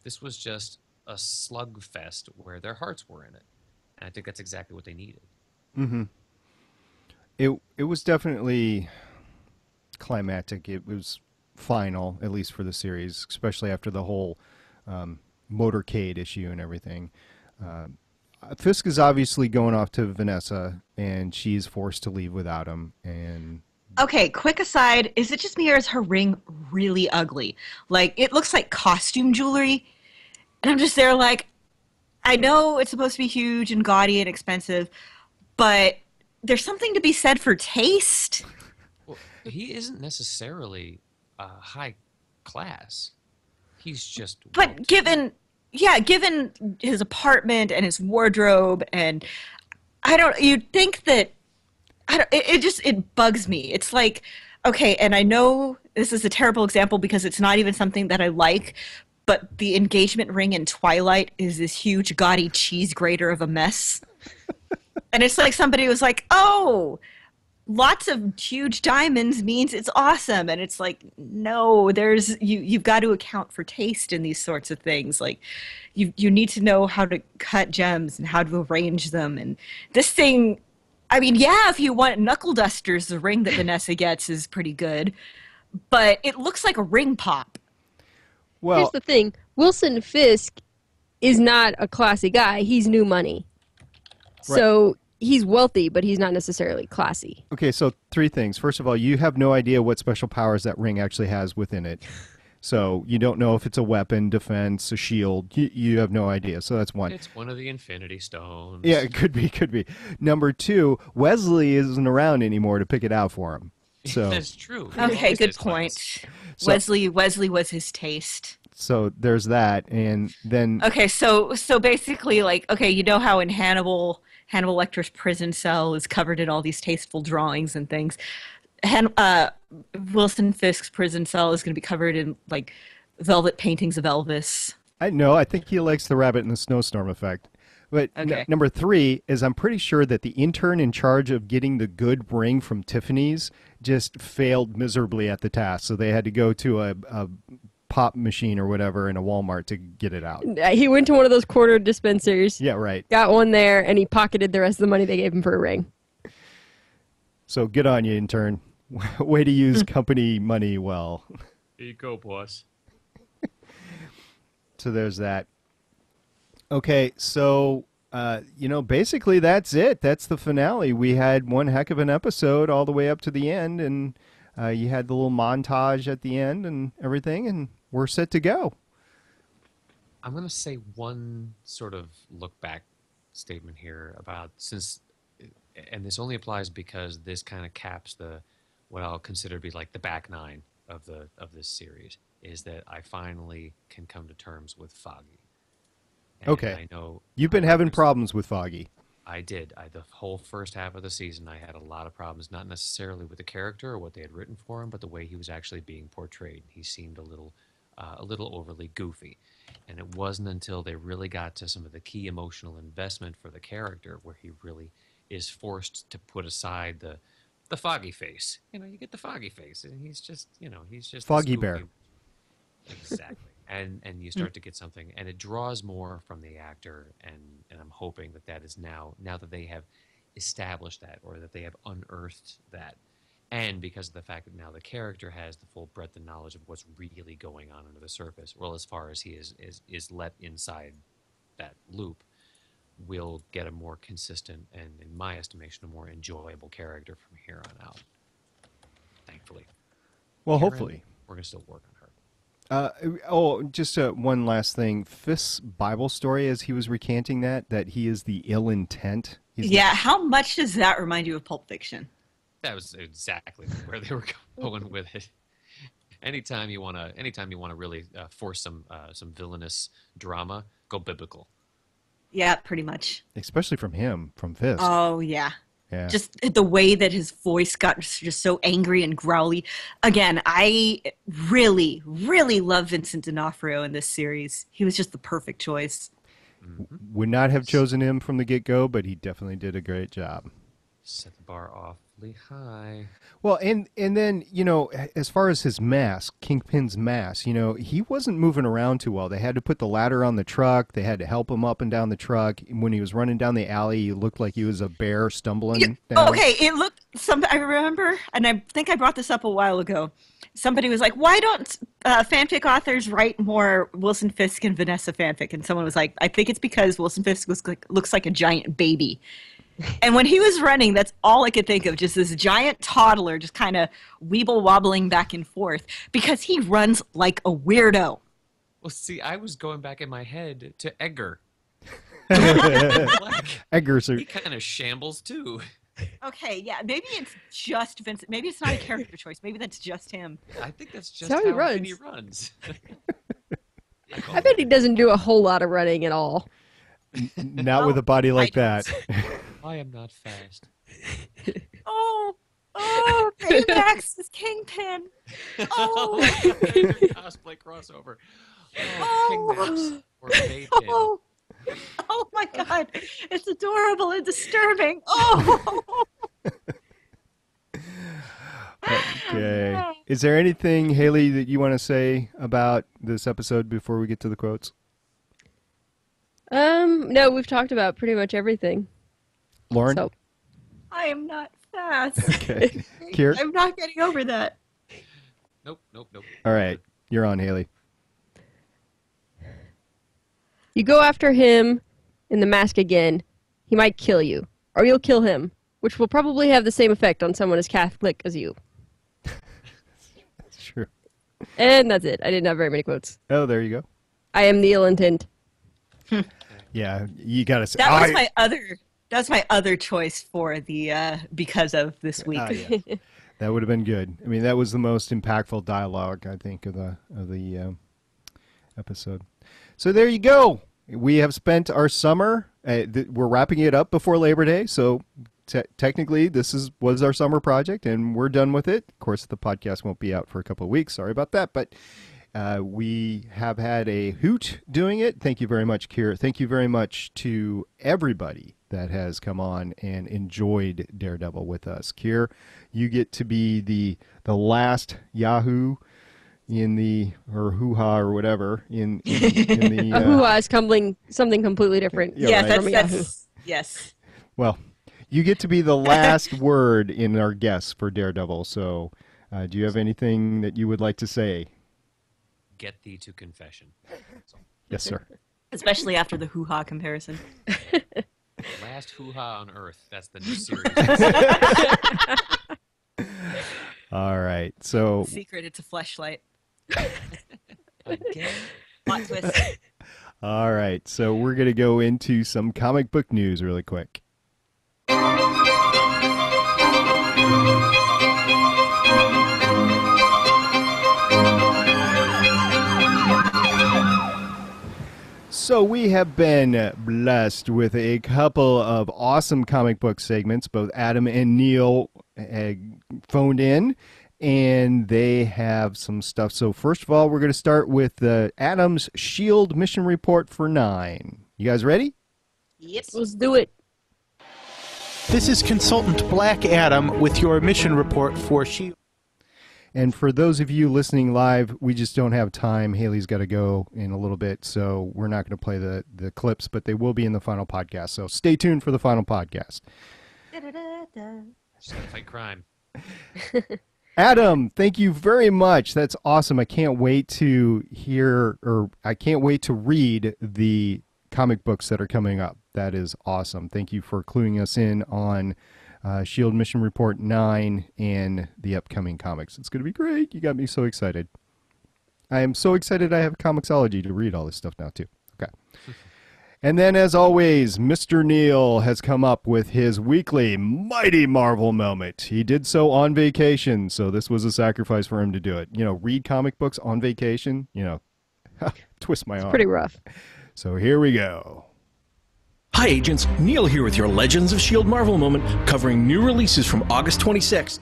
This was just a slugfest where their hearts were in it, and I think that's exactly what they needed. Mm-hmm. It was definitely climactic. It was final, at least for the series, especially after the whole motorcade issue and everything. Fisk is obviously going off to Vanessa, and she's forced to leave without him. And okay, quick aside, is it just me or is her ring really ugly? Like, it looks like costume jewelry, and I'm just there like, I know it's supposed to be huge and gaudy and expensive, but there's something to be said for taste. Well, he isn't necessarily high class. He's just But given his apartment and his wardrobe, and you'd think that, it bugs me. It's like, okay, and I know this is a terrible example because it's not even something that I like, but the engagement ring in Twilight is this huge gaudy cheese grater of a mess. And it's like somebody was like, oh, lots of huge diamonds means it's awesome. And it's like, no, you've got to account for taste in these sorts of things. Like, you need to know how to cut gems and how to arrange them. And this thing, I mean, yeah, if you want knuckle dusters, the ring that Vanessa gets is pretty good. But it looks like a ring pop. well, Here's the thing. Wilson Fisk is not a classy guy. He's new money. So he's wealthy, but he's not necessarily classy. okay, so three things. First of all, you have no idea what special powers that ring actually has within it. So you don't know if it's a weapon, defense, a shield. You have no idea. So that's one. It's one of the Infinity Stones. Yeah, it could be. Number two, Wesley isn't around anymore to pick it out for him. So That's true. Okay, good His point. class. So- Wesley was his taste. so there's that, and then Okay, so basically, like, okay, you know how in Hannibal Lecter's prison cell is covered in all these tasteful drawings and things. Wilson Fisk's prison cell is going to be covered in like velvet paintings of Elvis. I think he likes the rabbit in the snowstorm effect. But Okay. number three is I'm pretty sure that the intern in charge of getting the good ring from Tiffany's just failed miserably at the task, so they had to go to a pop machine or whatever in a Walmart to get it out. He went to one of those quarter dispensers, Yeah, right. got one there, and he pocketed the rest of the money they gave him for a ring. So good on you, intern. Way to use company money well. Here you go, boss. So there's that. Okay, so basically that's it. That's the finale. We had one heck of an episode all the way up to the end, and you had the little montage at the end and everything, and we're set to go. I'm going to say one sort of look back statement here about and this only applies because this kind of caps what I'll consider to be like the back nine of this series, is that I finally can come to terms with Foggy. And Okay. I know You've been having problems with Foggy. I did. The whole first half of the season, I had a lot of problems, not necessarily with the character or what they had written for him, but the way he was actually being portrayed. He seemed a little overly goofy. And it wasn't until they really got to some of the key emotional investment for the character where he really is forced to put aside the foggy face. You get the foggy face, and he's just this Foggy goofy- Bear. Exactly. And you start to get something, and it draws more from the actor, and I'm hoping that is now that they have established that, or that they have unearthed that, and because of the fact that now the character has the full breadth and knowledge of what's really going on under the surface, well, as far as he is let inside that loop, we'll get a more consistent and, in my estimation, a more enjoyable character from here on out. Thankfully. Well, Karen, hopefully. we're going to still work on her. Just one last thing. Fisk's Bible story, as he was recanting that he is the ill intent. Yeah, how much does that remind you of Pulp Fiction? That was exactly where they were going with it. Anytime you wanna really force some villainous drama, go biblical. Yeah, pretty much. Especially from him, from Fisk. Oh, yeah. Yeah. Just the way that his voice got just so angry and growly. Again, I really, really love Vincent D'Onofrio in this series. He was just the perfect choice. Would not have chosen him from the get-go, but he definitely did a great job. Set the bar awfully high. Well, and then, you know, as far as his mask, Kingpin's mask, you know, he wasn't moving around too well. They had to put the ladder on the truck. They had to help him up and down the truck. When he was running down the alley, he looked like he was a bear stumbling down. Okay, it looked I remember, and I think I brought this up a while ago. Somebody was like, "Why don't fanfic authors write more Wilson Fisk and Vanessa fanfic?" And someone was like, "I think it's because Wilson Fisk looks like a giant baby." And when he was running, that's all I could think of, just this giant toddler just kind of weeble wobbling back and forth because he runs like a weirdo. Well, see, I was going back in my head to Edgar. Edgar's he kind of shambles too. Okay, yeah, maybe it's just Vincent. Maybe it's not a character choice. Maybe that's just him. I think that's just how how he runs. Vinny runs. I bet he doesn't do a whole lot of running at all. Not with a body like that. I am not fast. Oh, Baymax is Kingpin. Oh, cosplay crossover. Oh, King Max or Baypin. Oh my God! It's adorable and disturbing. Oh. Okay. Is there anything, Haley, that you want to say about this episode before we get to the quotes? No, we've talked about pretty much everything. Lauren? So. I am not fast. Okay. Kier? I'm not getting over that. Nope. All right. You're on, Haley. You go after him in the mask again, he might kill you. Or you'll kill him, which will probably have the same effect on someone as Catholic as you. That's true. And that's it. I didn't have very many quotes. Oh, there you go. I am the ill intent. Yeah, you got to say. That was my other. That's my other choice for the because of this week. Yeah. That would have been good. I mean, that was the most impactful dialogue, I think, of the episode. So there you go. We have spent our summer. We're wrapping it up before Labor Day, so technically this was our summer project, and we're done with it. Of course, the podcast won't be out for a couple of weeks. Sorry about that, but we have had a hoot doing it. Thank you very much, Kira. Thank you very much to everybody that has come on and enjoyed Daredevil with us. Kira, you get to be the last Yahoo or hoo-ha or whatever in the a hoo-ha is something completely different. Yeah, right. that's yes. Well, you get to be the last word in our guess for Daredevil. So, do you have anything that you would like to say? Get thee to confession. Yes, sir. Especially after the hoo-ha comparison. Last hoo-ha on Earth. That's the new series. All right. So Secret, it's a fleshlight. Again? Plot twist. all right. So we're going to go into some comic book news really quick. So we have been blessed with a couple of awesome comic book segments. Both Adam and Neil phoned in, and they have some stuff. So first of all, we're going to start with Adam's S.H.I.E.L.D. mission report for 9. You guys ready? Yep. Let's do it. This is Consultant Black Adam with your mission report for S.H.I.E.L.D. And for those of you listening live, we just don't have time. Haley's got to go in a little bit, so we're not going to play the clips, but they will be in the final podcast. So stay tuned for the final podcast. Just gotta fight crime. Adam, thank you very much. That's awesome. I can't wait to read the comic books that are coming up. That is awesome. Thank you for cluing us in on S.H.I.E.L.D. Mission Report 9 and the upcoming comics. It's going to be great. You got me so excited. I am so excited I have Comixology to read all this stuff now, too. Okay. And then, as always, Mr. Neil has come up with his weekly Mighty Marvel moment. He did so on vacation, so this was a sacrifice for him to do it. Read comic books on vacation, twist my arm. Pretty rough. So here we go. Hi, agents. Neil here with your Legends of S.H.I.E.L.D. Marvel moment, covering new releases from August 26th.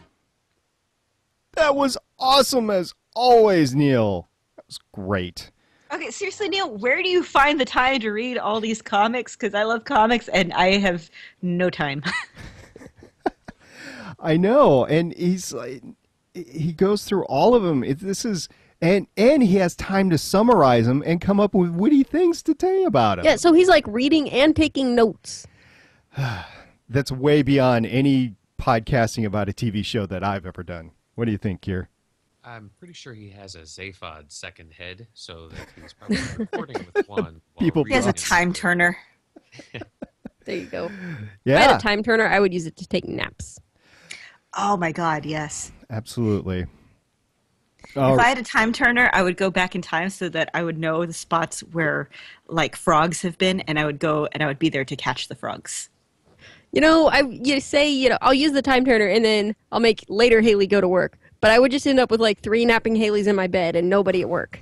That was awesome as always, Neil. That was great. Okay, seriously, Neil, where do you find the time to read all these comics? Because I love comics and I have no time. I know, and he goes through all of them. And he has time to summarize them and come up with witty things to tell you about them. Yeah, so he's like reading and taking notes. That's way beyond any podcasting about a TV show that I've ever done. What do you think, Kier? I'm pretty sure he has a Zaphod second head, so that he's probably recording with one. He has a time turner. There you go. Yeah. If I had a time turner, I would use it to take naps. Oh my God, yes. Absolutely. If I had a time turner, I would go back in time so that I would know the spots where like frogs have been, and I would go and I would be there to catch the frogs. I'll use the time turner and then I'll make later Haley go to work. But I would just end up with like 3 napping Haleys in my bed and nobody at work.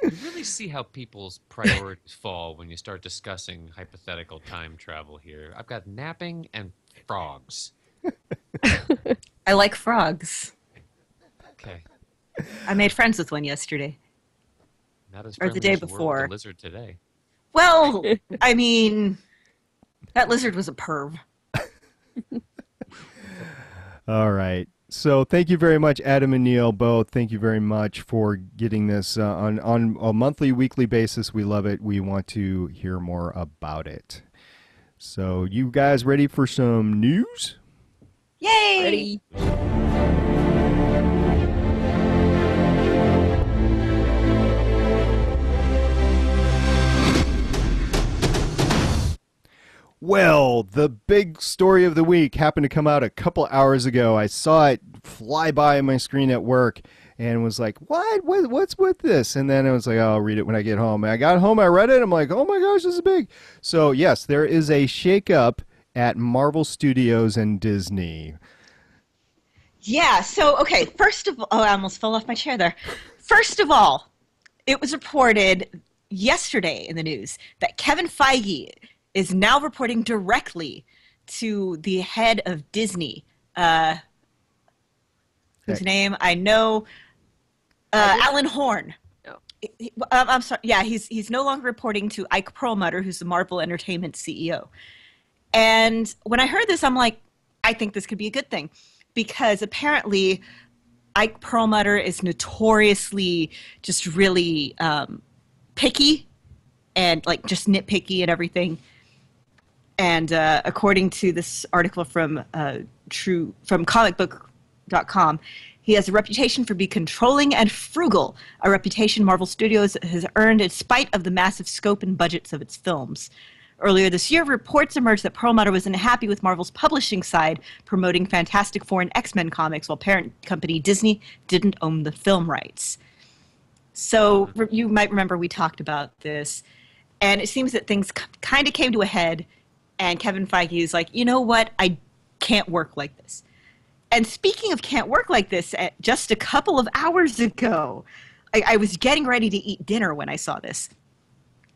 You really see how people's priorities fall when you start discussing hypothetical time travel here. I've got napping and frogs. I like frogs. Okay. I made friends with one yesterday. Not as Or the day friendly as you were with before. the lizard today. Well, I mean, that lizard was a perv. All right. So thank you very much, Adam and Neil, both. Thank you very much for getting this on a monthly, weekly basis. We love it. We want to hear more about it. So you guys ready for some news? Yay! Ready? Well, the big story of the week happened to come out a couple hours ago. I saw it fly by my screen at work and was like, what's with this? And then I was like, oh, I'll read it when I get home. And I got home, I read it, I'm like, oh my gosh, this is big. So yes, there is a shakeup at Marvel Studios and Disney. Yeah, so, okay, first of all, I almost fell off my chair there. First of all, it was reported yesterday in the news that Kevin Feige is now reporting directly to the head of Disney, whose name I know, Alan Horn. Oh. I'm sorry. Yeah, he's no longer reporting to Ike Perlmutter, who's the Marvel Entertainment CEO. And when I heard this, I'm like, I think this could be a good thing, because apparently Ike Perlmutter is notoriously just really picky and like just nitpicky and everything. And according to this article from comicbook.com, he has a reputation for being controlling and frugal, a reputation Marvel Studios has earned in spite of the massive scope and budgets of its films. Earlier this year, reports emerged that Perlmutter was unhappy with Marvel's publishing side promoting Fantastic Four and X-Men comics while parent company Disney didn't own the film rights. So you might remember we talked about this, and it seems that things kind of came to a head. And Kevin Feige is like, you know what? I can't work like this. And speaking of can't work like this, just a couple of hours ago, I was getting ready to eat dinner when I saw this.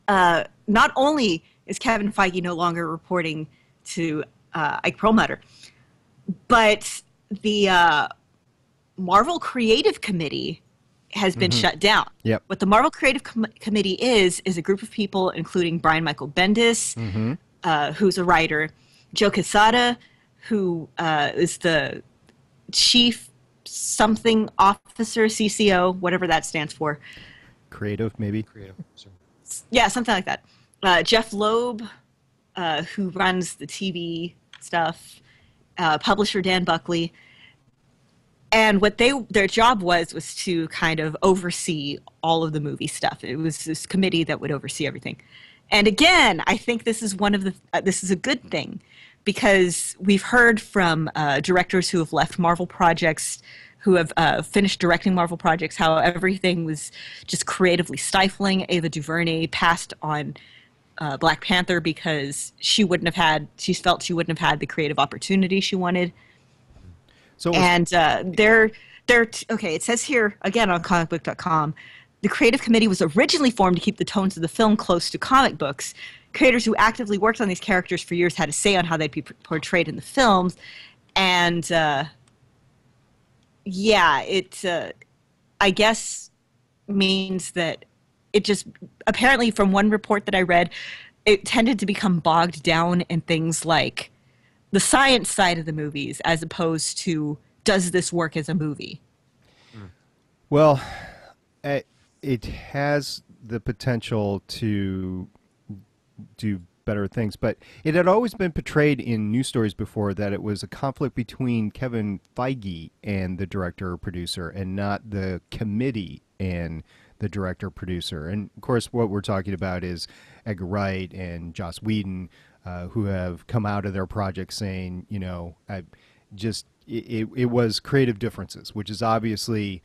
Not only is Kevin Feige no longer reporting to Ike Perlmutter, but the Marvel Creative Committee has been shut down. Yep. What the Marvel Creative Committee is a group of people, including Brian Michael Bendis, who's a writer, Joe Quesada, who is the chief something officer, CCO, whatever that stands for. Creative, maybe? Creative. Sure. Yeah, something like that. Jeff Loeb, who runs the TV stuff, publisher Dan Buckley. And what their job was to kind of oversee all of the movie stuff. It was this committee that would oversee everything. And again, I think this is this is a good thing, because we've heard from directors who have left Marvel projects who have finished directing Marvel projects, how everything was just creatively stifling. Ava DuVernay passed on Black Panther because she felt she wouldn't have had the creative opportunity she wanted. So Okay, it says here, again on comicbook.com, the creative committee was originally formed to keep the tones of the film close to comic books. Creators who actively worked on these characters for years had a say on how they'd be portrayed in the films. And, I guess means that it just, apparently from one report that I read, it tended to become bogged down in things like the science side of the movies as opposed to, does this work as a movie? Well, it has the potential to do better things, but it had always been portrayed in news stories before that it was a conflict between Kevin Feige and the director or producer, and not the committee and the director producer. And of course, what we're talking about is Edgar Wright and Joss Whedon, who have come out of their project saying, it was creative differences, which is obviously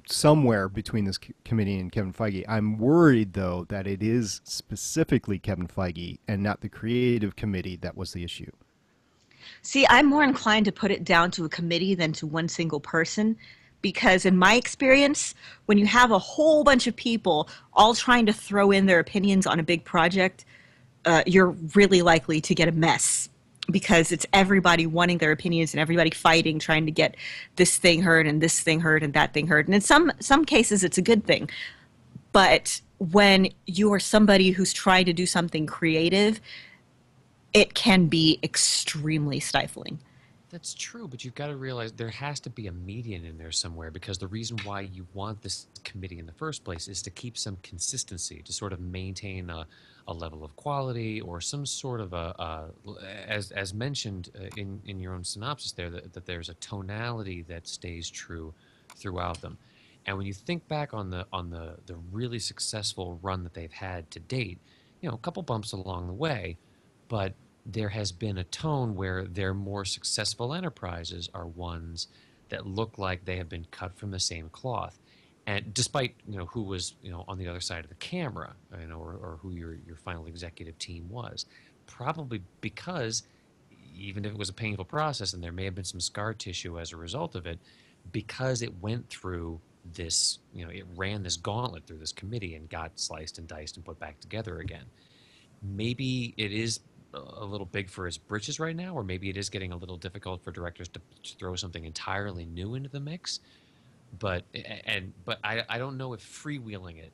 somewhere between this committee and Kevin Feige. I'm worried, though, that it is specifically Kevin Feige and not the creative committee that was the issue. See, I'm more inclined to put it down to a committee than to one single person, because in my experience, when you have a whole bunch of people all trying to throw in their opinions on a big project, you're really likely to get a mess, because it's everybody wanting their opinions and everybody fighting, trying to get this thing heard and this thing heard and that thing heard. And in some cases, it's a good thing. But when you are somebody who's trying to do something creative, it can be extremely stifling. That's true, but you've got to realize there has to be a median in there somewhere, because the reason why you want this committee in the first place is to keep some consistency, to sort of maintain a level of quality, or some sort of as mentioned in your own synopsis there, that there's a tonality that stays true throughout them. And when you think back on the really successful run that they've had to date, a couple bumps along the way, but there has been a tone where their more successful enterprises are ones that look like they have been cut from the same cloth. And despite who was on the other side of the camera, or who your final executive team was, probably because even if it was a painful process and there may have been some scar tissue as a result of it, because it went through this, it ran this gauntlet through this committee and got sliced and diced and put back together again. Maybe it is a little big for his britches right now, or maybe it is getting a little difficult for directors to throw something entirely new into the mix. But I don't know if freewheeling it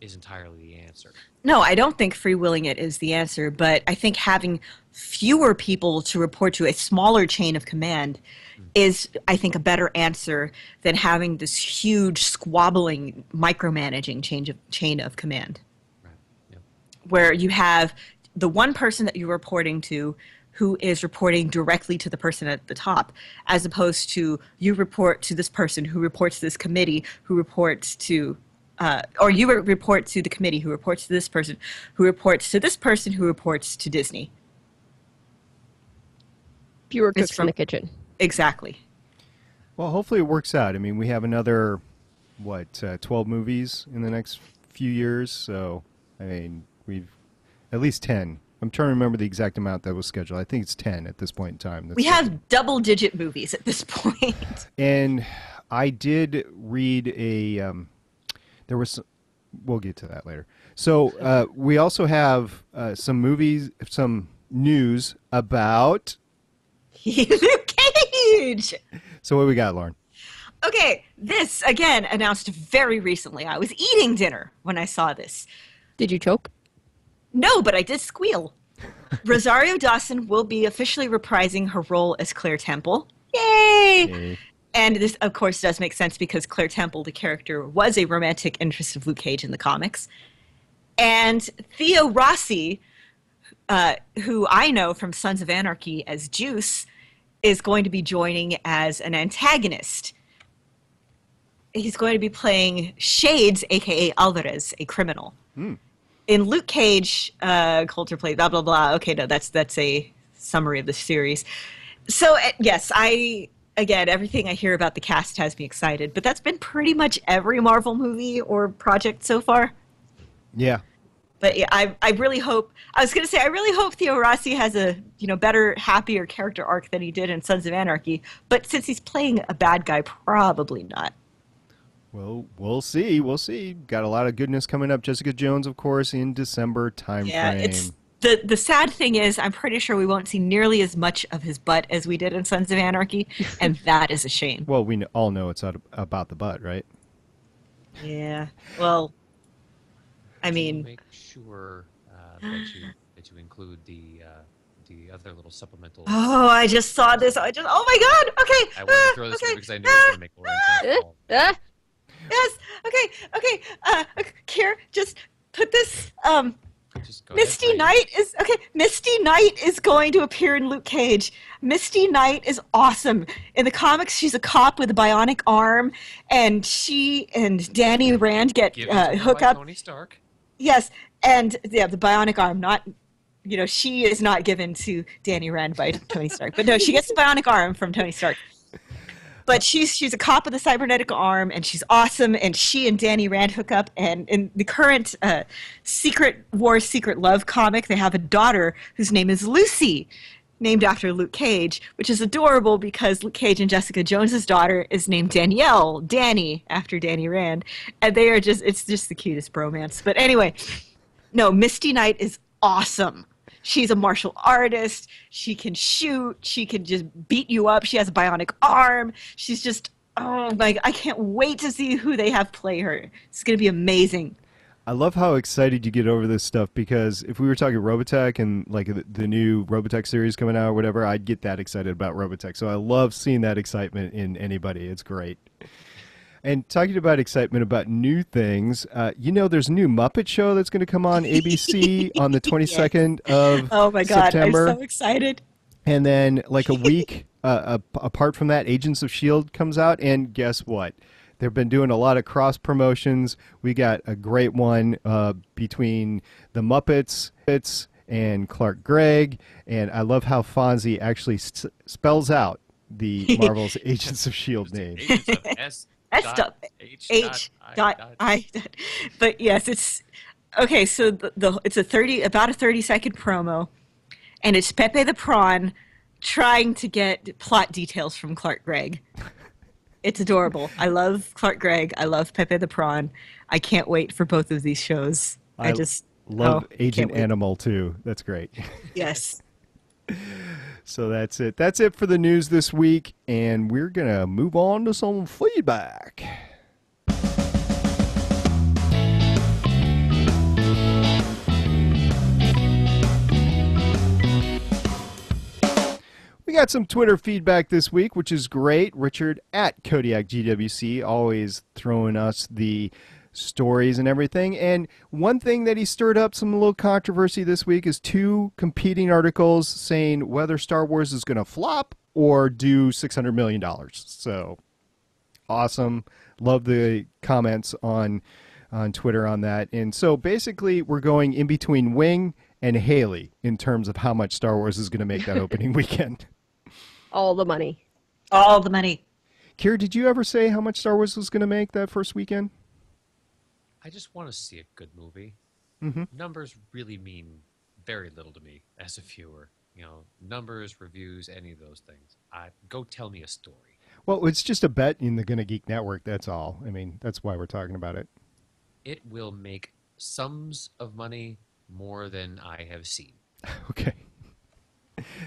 is entirely the answer. No, I don't think freewheeling it is the answer, but I think having fewer people to report to, a smaller chain of command, is, I think, a better answer than having this huge squabbling, micromanaging chain of command. Right. Yep. Where you have the one person that you're reporting to who is reporting directly to the person at the top, as opposed to you report to this person who reports to this committee, who reports to, or you report to the committee who reports to this person, who reports to this person, who reports to Disney. Fewer cooks in the kitchen. Exactly. Well, hopefully it works out. I mean, we have another, 12 movies in the next few years, so, I mean, we've at least 10. I'm trying to remember the exact amount that was scheduled. I think it's 10 at this point in time. We have double-digit movies at this point. And I did read there was, we'll get to that later. So we also have some news about Luke Cage! So what we got, Lauren? Okay, this, again, announced very recently. I was eating dinner when I saw this. Did you choke? No, but I did squeal. Rosario Dawson will be officially reprising her role as Claire Temple. Yay! Yay. And this, of course, does make sense because Claire Temple, the character, was a romantic interest of Luke Cage in the comics. And Theo Rossi, who I know from Sons of Anarchy as Juice, is going to be joining as an antagonist. He's going to be playing Shades, a.k.a. Alvarez, a criminal. In Luke Cage, Coulter played blah, blah, blah. Okay, no, that's a summary of the series. So, yes, I again, everything I hear about the cast has me excited, but that's been pretty much every Marvel movie or project so far. Yeah. But yeah, I really hope. I was going to say I really hope Theo Rossi has a better, happier character arc than he did in Sons of Anarchy. But since he's playing a bad guy, probably not. Well, we'll see. We'll see. Got a lot of goodness coming up. Jessica Jones, of course, in December timeframe. Yeah, it's the sad thing is I'm pretty sure we won't see nearly as much of his butt as we did in Sons of Anarchy, and that is a shame. Well, we all know it's about the butt, right? Yeah. Well, I mean, make sure that you include the other little supplemental. Oh, I just saw this. Oh my God. Okay. I wanted to throw this in because I knew it was going to make Lauren. Yes. Okay. Kier, just put this. Misty Knight is going to appear in Luke Cage. Misty Knight is awesome. In the comics, she's a cop with a bionic arm, and she and Danny Rand hook up. Tony Stark. Yes, and yeah, the bionic arm, not, she is not given to Danny Rand by Tony Stark. But no, she gets the bionic arm from Tony Stark. But she's a cop with a cybernetic arm, and she's awesome, and she and Danny Rand hook up, and in the current Secret Wars, Secret Love comic, they have a daughter whose name is Lucy, named after Luke Cage, which is adorable because Luke Cage and Jessica Jones's daughter is named Danielle, Danny, after Danny Rand, and it's just the cutest bromance. But anyway, no, Misty Knight is awesome. She's a martial artist. She can shoot. She can just beat you up. She has a bionic arm. She's just, I can't wait to see who they have play her. It's going to be amazing. I love how excited you get over this stuff, because if we were talking Robotech and like the new Robotech series coming out or whatever, I'd get that excited about Robotech. So I love seeing that excitement in anybody. It's great. And talking about excitement about new things, there's a new Muppet show that's going to come on ABC on the 22nd of September. Oh my God, I'm so excited. And then like a week apart from that, Agents of S.H.I.E.L.D. comes out, and guess what? They've been doing a lot of cross promotions. We got a great one between the Muppets and Clark Gregg, and I love how Fonzie actually spells out the Marvel's Agents of S.H.I.E.L.D. name. Agents of S.H.I. But yes, it's okay. So it's about a 30-second promo, and it's Pepe the Prawn trying to get plot details from Clark Gregg. It's adorable. I love Clark Gregg. I love Pepe the Prawn. I can't wait for both of these shows. I just love Agent Animal too. That's great. Yes. So that's it. That's it for the news this week, and we're going to move on to some feedback. We got some Twitter feedback this week, which is great. Richard at Kodiak GWC always throwing us the stories and everything. And one thing that he stirred up some little controversy this week is 2 competing articles saying whether Star Wars is going to flop or do $600 million. So awesome. Love the comments on Twitter on that. And so basically we're going in between Wing and Haley in terms of how much Star Wars is going to make that opening weekend. All the money. All the money. Kira, did you ever say how much Star Wars was going to make that first weekend? I just want to see a good movie. Mm-hmm. Numbers really mean very little to me as a viewer. Numbers, reviews, any of those things. Go tell me a story. Well, it's just a bet in the Gonna Geek Network, that's all. I mean, that's why we're talking about it. It will make sums of money more than I have seen. Okay.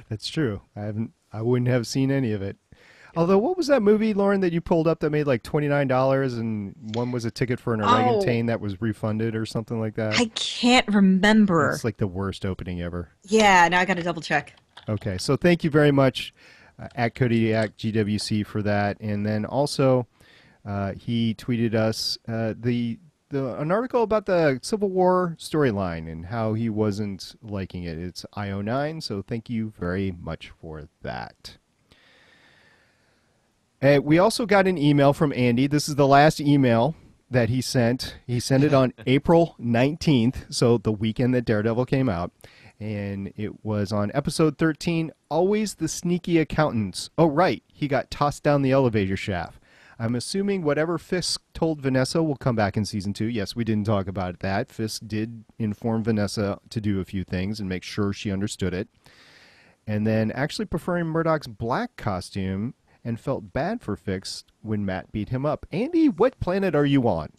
That's true. I wouldn't have seen any of it. Although, what was that movie, Lauren, that you pulled up that made like $29, and one was a ticket for an orangutan that was refunded or something like that? I can't remember. It's like the worst opening ever. Yeah, now I got to double check. Okay, so thank you very much at Kodiak GWC for that. And then also, he tweeted us an article about the Civil War storyline and how he wasn't liking it. It's IO9, so thank you very much for that. We also got an email from Andy. This is the last email that he sent. He sent it on April 19th, so the weekend that Daredevil came out. And it was on episode 13, Always the Sneaky Accountants. Oh, right, he got tossed down the elevator shaft. I'm assuming whatever Fisk told Vanessa will come back in season 2. Yes, we didn't talk about that. Fisk did inform Vanessa to do a few things and make sure she understood it. And then actually preferring Murdoch's black costume and felt bad for Fisk when Matt beat him up. Andy, what planet are you on?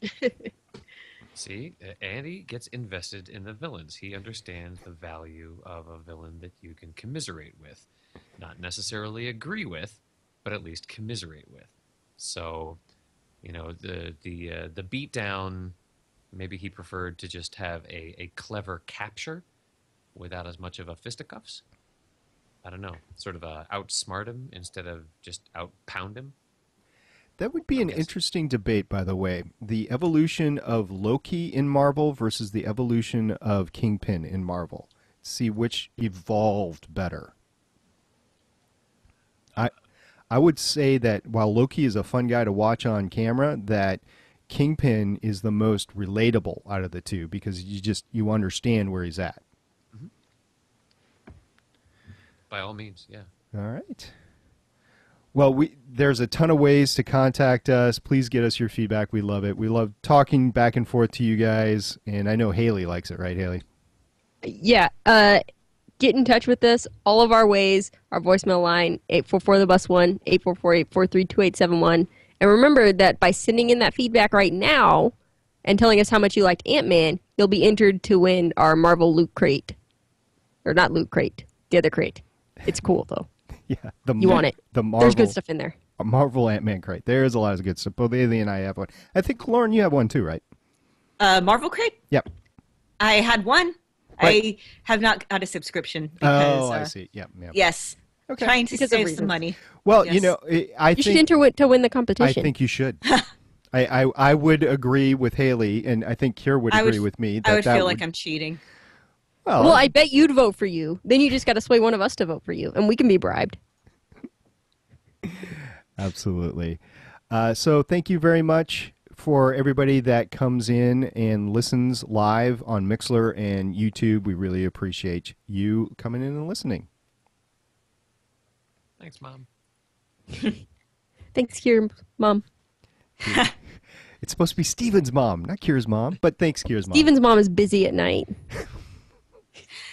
See, Andy gets invested in the villains. He understands the value of a villain that you can commiserate with. Not necessarily agree with, but at least commiserate with. So, you know, the beatdown, maybe he preferred to just have a clever capture without as much of a fisticuffs. I don't know, sort of outsmart him instead of just out-pound him. That would be an interesting debate, by the way. The evolution of Loki in Marvel versus the evolution of Kingpin in Marvel. See which evolved better. I would say that while Loki is a fun guy to watch on camera, that Kingpin is the most relatable out of the two because you understand where he's at. Mm-hmm. By all means, yeah. All right. Well, there's a ton of ways to contact us. Please get us your feedback. We love it. We love talking back and forth to you guys. And I know Haley likes it, right, Haley? Yeah. Get in touch with us. All of our ways, our voicemail line, 844-THE-BUS-1, 844-843-2871. And remember that by sending in that feedback right now and telling us how much you liked Ant-Man, you'll be entered to win our Marvel Loot Crate. Or not Loot Crate, the other crate. It's cool, though. Yeah. You want it. There's good stuff in there. A Marvel Ant-Man crate. There's a lot of good stuff. Both Haley and I have one. I think, Lauren, you have one too, right? Marvel crate? Yep. I had one. Right. I have not got a subscription. Because, I see. Yep. Yes. Okay. Trying to save some money. Well, yes. You know, you should enter it to win the competition. I think you should. I would agree with Haley, and I think Kier would agree with me. I would feel like I'm cheating. Well, I bet you'd vote for you. Then you just got to sway one of us to vote for you, and we can be bribed. Absolutely. So thank you very much for everybody that comes in and listens live on Mixlr and YouTube. We really appreciate you coming in and listening. Thanks, Mom. Thanks, Kier's mom. It's supposed to be Steven's mom, not Kier's mom, but thanks, Kier's mom. Steven's mom is busy at night.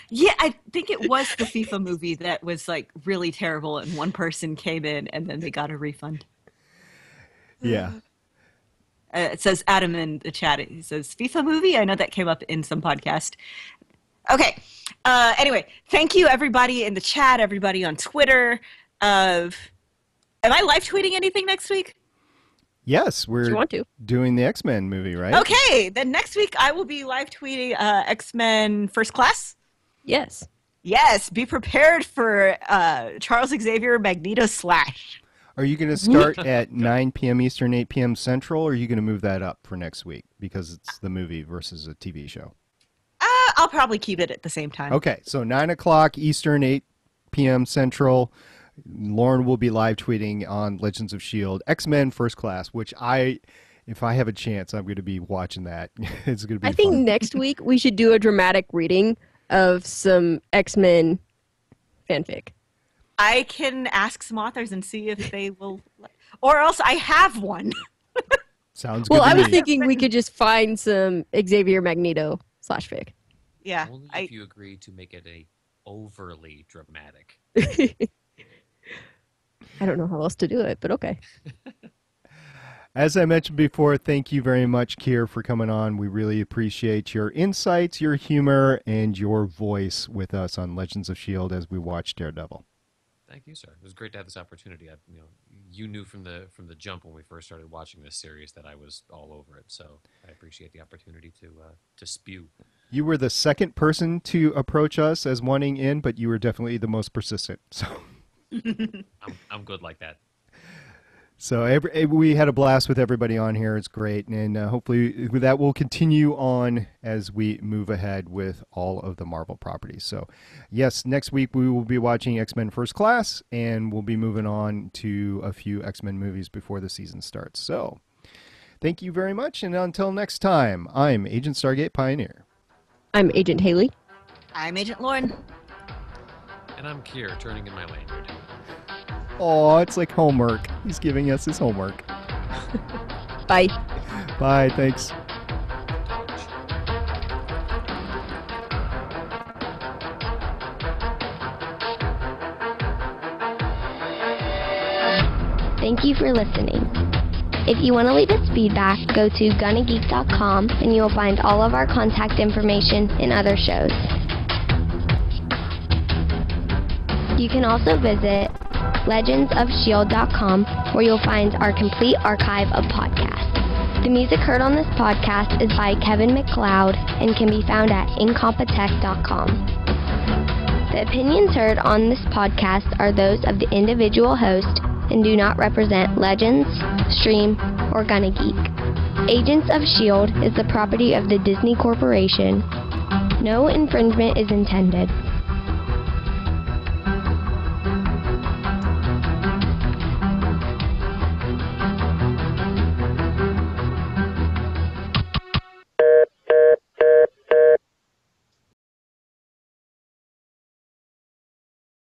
Yeah, I think it was the FIFA movie that was like really terrible, and one person came in and then they got a refund. Yeah. It says Adam in the chat. He says FIFA movie. I know that came up in some podcast. Okay. Anyway, thank you everybody in the chat, everybody on Twitter. Am I live tweeting anything next week? Yes, we're doing the X-Men movie, right? Okay, then next week I will be live tweeting X-Men First Class. Yes. Yes, be prepared for Charles Xavier Magneto Slash. Are you going to start at 9 p.m. Eastern, 8 p.m. Central, or are you going to move that up for next week because it's the movie versus a TV show? I'll probably keep it at the same time. Okay, so 9 o'clock Eastern, 8 p.m. Central. Lauren will be live tweeting on Legends of S.H.I.E.L.D. X-Men First Class, which if I have a chance, I'm going to be watching that. It's going to be I think next week we should do a dramatic reading of some X-Men fanfic. I can ask some authors and see if they will, or else I have one. Sounds good. Well, I was me. thinking we could just find some Xavier Magneto /fic. Yeah. Only if you agree to make it a overly dramatic. I don't know how else to do it, but okay. As I mentioned before, thank you very much, Kier, for coming on. We really appreciate your insights, your humor, and your voice with us on Legends of S.H.I.E.L.D. as we watch Daredevil. Thank you, sir. It was great to have this opportunity. You knew from the jump when we first started watching this series that I was all over it. So I appreciate the opportunity to spew. You were the second person to approach us as wanting in, but you were definitely the most persistent. So I'm good like that. So we had a blast with everybody on here. It's great. And hopefully that will continue on as we move ahead with all of the Marvel properties. So, yes, next week we will be watching X-Men First Class, and we'll be moving on to a few X-Men movies before the season starts. So, thank you very much. And until next time, I'm Agent Stargate Pioneer. I'm Agent Haley. I'm Agent Lauren. And I'm Kier, turning in my lanyard. Oh, it's like homework. He's giving us his homework. Bye. Bye, thanks. Thank you for listening. If you want to leave us feedback, go to gonnageek.com and you'll find all of our contact information and other shows. You can also visit legendsofshield.com where you'll find our complete archive of podcasts. The music heard on this podcast is by Kevin MacLeod and can be found at incompetech.com. The opinions heard on this podcast are those of the individual host and do not represent Legends, Stream, or Gonna Geek. Agents of S.H.I.E.L.D. is the property of the Disney Corporation. No infringement is intended.